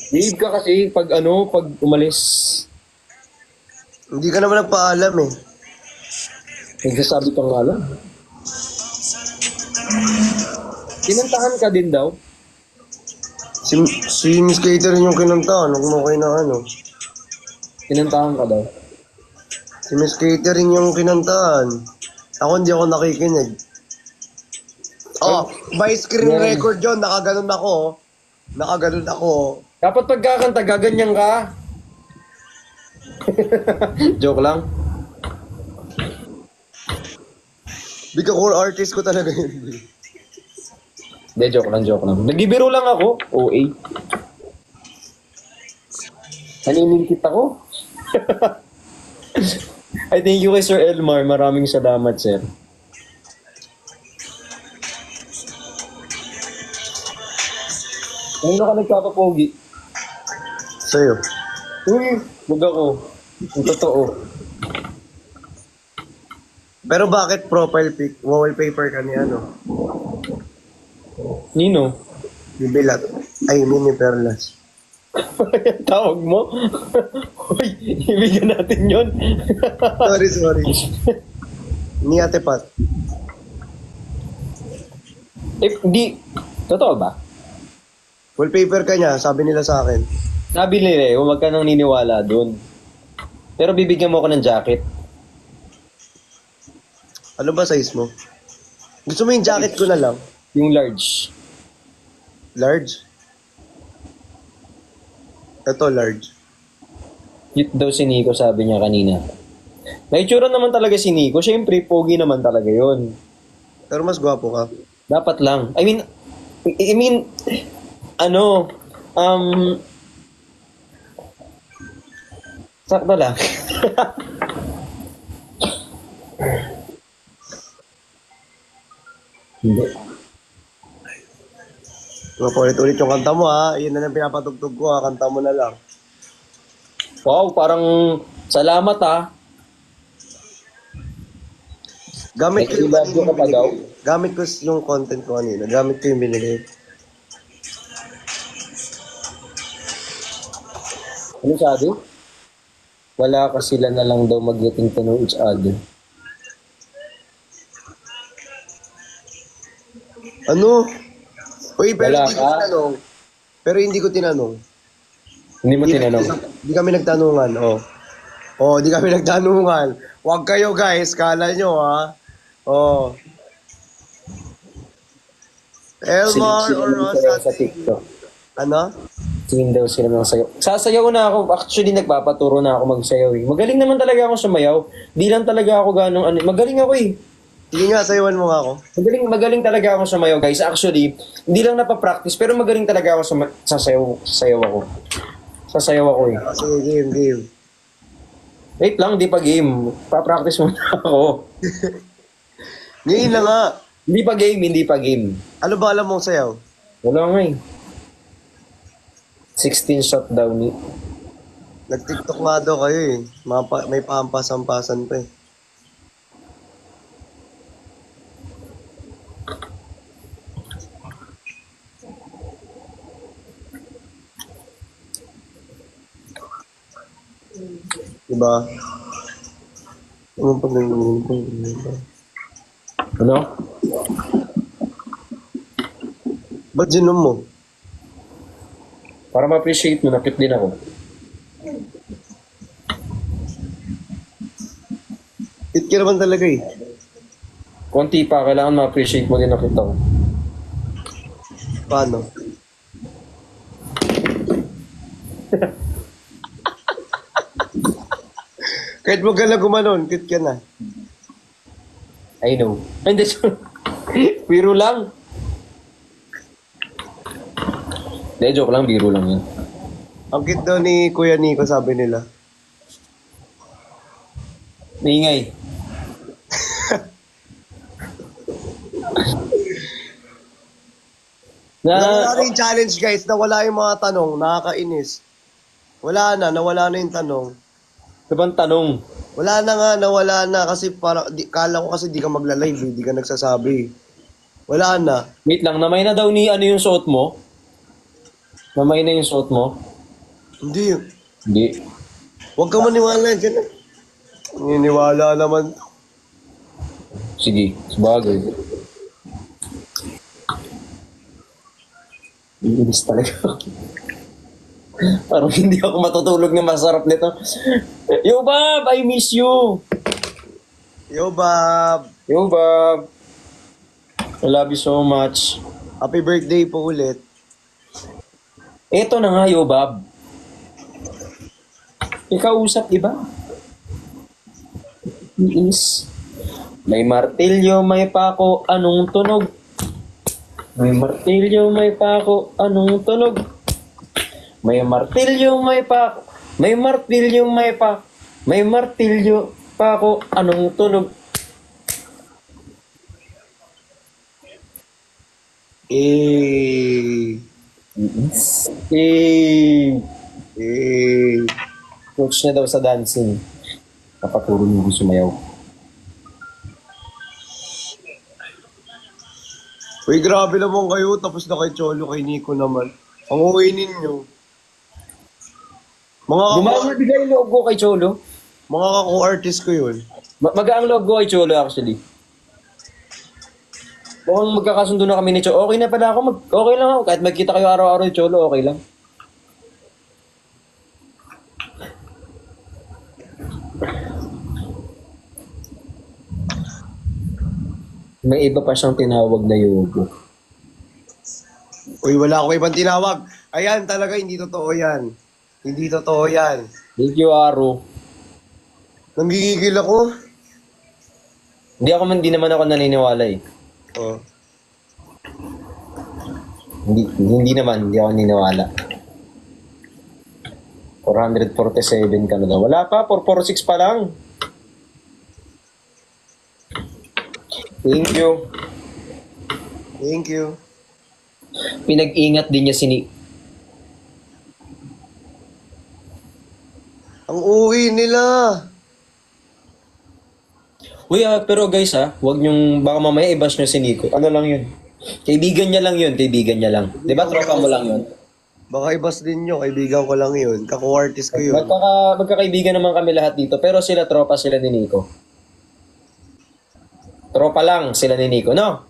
Behave ka kasi pag pag umalis. Hindi ka naman nagpaalam eh. Nagsasabi ka nga lang. Kinantahan ka din daw. Si, si Miss Catering yung kinanta. Ano kung okay na ano? Kinantahan ka daw. Si Miss Catering yung kinantaan. Ako hindi ako nakikinig. Oh, by screen Yan. record yun. Nakaganon ako. Nakaganon ako. Dapat pagkakanta, gaganyan ka. Joke lang. Bika core artist ko talaga yun. Hindi, joke lang, joke lang. Nagbibiro lang ako. OA. Naniningkit ako. I thank you kay Sir Elmar. Maraming salamat, sir. Ano ka nagpapapogi? Sa'yo. Uy, wag ako. Ang totoo. Pero bakit profile pic, wallpaper ka ni ano? Nino? Ni Bilat. Ay, Mini Perlas. Tawag mo? Uy, ibigyan natin yon. Sorry. Ni Ate Pat. Di. Totoo ba? Wallpaper ka niya, sabi nila sa akin. Sabi nila huwag ka nang niniwala dun. Pero bibigyan mo ako ng jacket. Ano ba size mo? Gusto mo yung jacket ko na lang? Yung large. Large? Ito, large. Cute daw si Nico, sabi niya kanina. May itsura naman talaga si Nico. Siyempre, pogi naman talaga yon. Pero mas gwapo ka. Dapat lang. I mean, ano, sakto lang. Hindi. Mapulit-ulit yung kanta mo ha. Yun na lang pinapatugtog ko ha. Kanta mo na lang. Wow, parang salamat ah. Gamit ko yung Nag-love you ka pa daw? Gamit ko yung content ko kanina. Gamit ko yung binigay. Ano sabi? Wala ka sila na lang daw mag-getting to know each other. Ano? Uy, pero Wala hindi ko ka? tinanong. Pero hindi ko tinanong. Hindi mo tinanong. Hindi kami nagtanungan, oh. Oh, di kami nagtanungan. Huwag kayo guys, kala nyo ha. Oh. Elmar or Rosa Sa TikTok. Ano? Singin daw sila ng sayaw. Sasayaw na ako. Actually, nagpapaturo na ako magsayaw eh. Magaling naman talaga ako sumayaw. Di lang talaga ako ganong ano. Magaling ako eh. Sige nga, sayawan mo nga ako. Magaling talaga ako sumayaw guys. Actually, hindi lang napapractice pero magaling talaga ako sasayaw ako. Sasayaw ako eh. Oh, sige, game. Wait lang, di pa game. Pa-practice muna ako. Ngayon na nga. Hindi pa game. Ano ba alam mong sayaw? Wala nga eh. 16 shot daw ni. Nag-tiktok nga daw kayo eh. May pampas-ampasan pa eh. Diba? Ano pag Ano? Ba't ginom mo? Para ma-appreciate mo, nakit din ako. Hit ka naman talaga eh. Konti pa, kailangan ma-appreciate mo din nakit ako. Paano? Kahit mo gala gumanon, hit ka na. I know. Hindi, biro lang. Hindi, joke lang, biro lang yun. Ang cute daw ni Kuya Nico, sabi nila. Maingay. Nawala yung challenge guys, nawala yung mga tanong, nakakainis. Nawala na yung tanong. Ibang tanong. Wala na nga, nawala na kasi kala ko kasi di ka magla-live, di ka nagsasabi. Wala na. Wait lang, namay na daw ni ano yung suot mo? Namay na yung suot mo? Hindi. Hindi. Huwag ka maniwala dyan. Niniwala naman. Sige, sabagay. Iinis talaga. Parang hindi ako matutulog na masarap nito. Yo, Bob! I miss you! Yo, Bob. Yo, Bob! I love you so much. Happy birthday po ulit. Eto na nga, yo, Bob. Ikaw usap, di ba? Iis. May martilyo, may pako, anong tunog? May martilyo, may pako, anong tunog? May martilyo, may pako, may martilyo, may pako, may martilyo, pako, anong tunog? Iis. Eh, Eh. coach na daw sa dancing. Kapaturo niyo sumayaw. Uy, grabe naman kayo. Tapos na kay Cholo, kay Nico naman. Ang uwi ninyo. Bigay loob ko kay Cholo. Mga kako-artist ko yun. Magaang loob ko kay Cholo actually. Mukhang magkakasundo na kami ni Cholo. Okay na pala ako. Okay lang ako. Kahit magkita kayo araw-araw ni Cholo, okay lang. May iba pa siyang tinawag na Yogo. Uy, wala ako ibang tinawag. Ayan, talaga, hindi totoo yan. Hindi totoo yan. Thank you, Aro. Nanggigigil ako. Hindi naman ako naniniwala eh. Oh. Hindi naman, hindi ako naniniwala. 447 ka na daw. Wala pa, 446 pa lang. Thank you. Thank you. Pinag-ingat din niya Ang uwi nila. Uy, pero guys wag niyong, baka mamaya i-bash niyo si Nico. Ano lang yun? Kaibigan niya lang yun, kaibigan niya lang. Di ba, tropa mo lang yun? Baka ibas din nyo, kaibigan ko lang yun. Kako-artist ko yun. Magkakaibigan naman kami lahat dito, pero tropa sila ni Nico. Tropa lang sila ni Nico, no?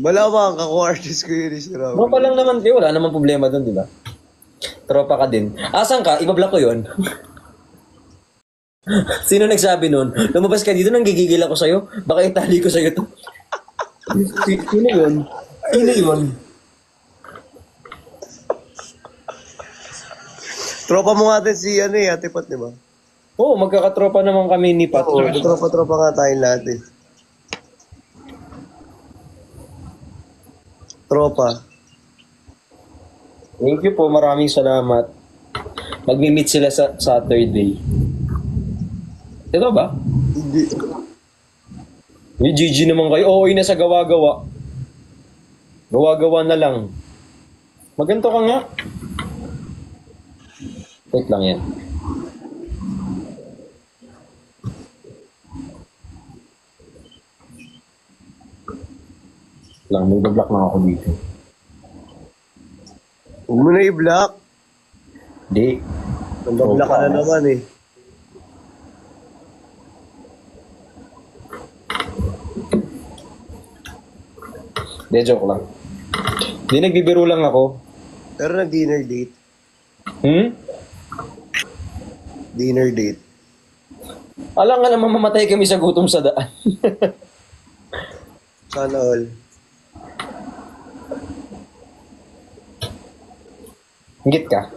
Malamang, kako-artist ko yun. Israel. Tropa lang naman, wala naman problema doon, di ba? Tropa ka din. Asan ka? Ibablock ko yun. Sino nagsabi nun? Lumabas ka dito, nanggigigil ako sa'yo. Baka itali ko sa'yo to. Sino yun? Sino yun? Tropa mo nga din si Ate Pat, di ba? Oo, magkakatropa naman kami ni Pat. Oo, tropa-tropa nga tayong lahat eh. Tropa. Thank you po, maraming salamat. Magmi-meet sila sa Saturday. Ito ba? Hindi. Yung GG naman kayo. Okay na sa gawa-gawa. Gawa-gawa na lang. Maganto ka nga. Wait lang yan. Lang, may bablock na ako dito. Huwag mo na i-block. Di. Nag-block ka na naman eh. Di, joke lang. Di, nagbibiro lang ako. Pero nag-dinner date. Hmm? Dinner date. Alam nga naman mamatay kami sa gutom sa daan. Sana all. Hingit ka?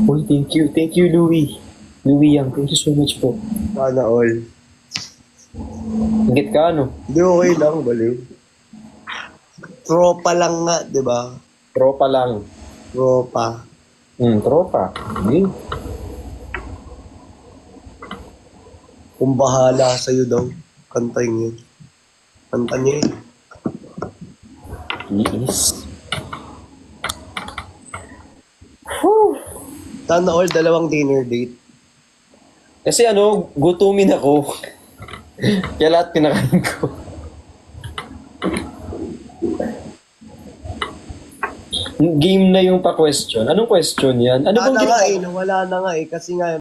Uy, thank you. Thank you, Louie. Louie Yang, thank you so much po. Sana all. Hingit ka, ano? Hindi, okay lang, baliw. Tropa lang nga, di ba? Tropa lang. Tropa. Tropa. Hindi. Kung bahala sa'yo daw, kantayin yun. Kanta niya yun. Iis. Sana all, 2 dinner date. Kasi gutumin ako. Kaya lahat pinakain ko. Game na yung pa-question. Anong question yan? Ano bang Wala na nga ginawa? nawala na nga kasi nga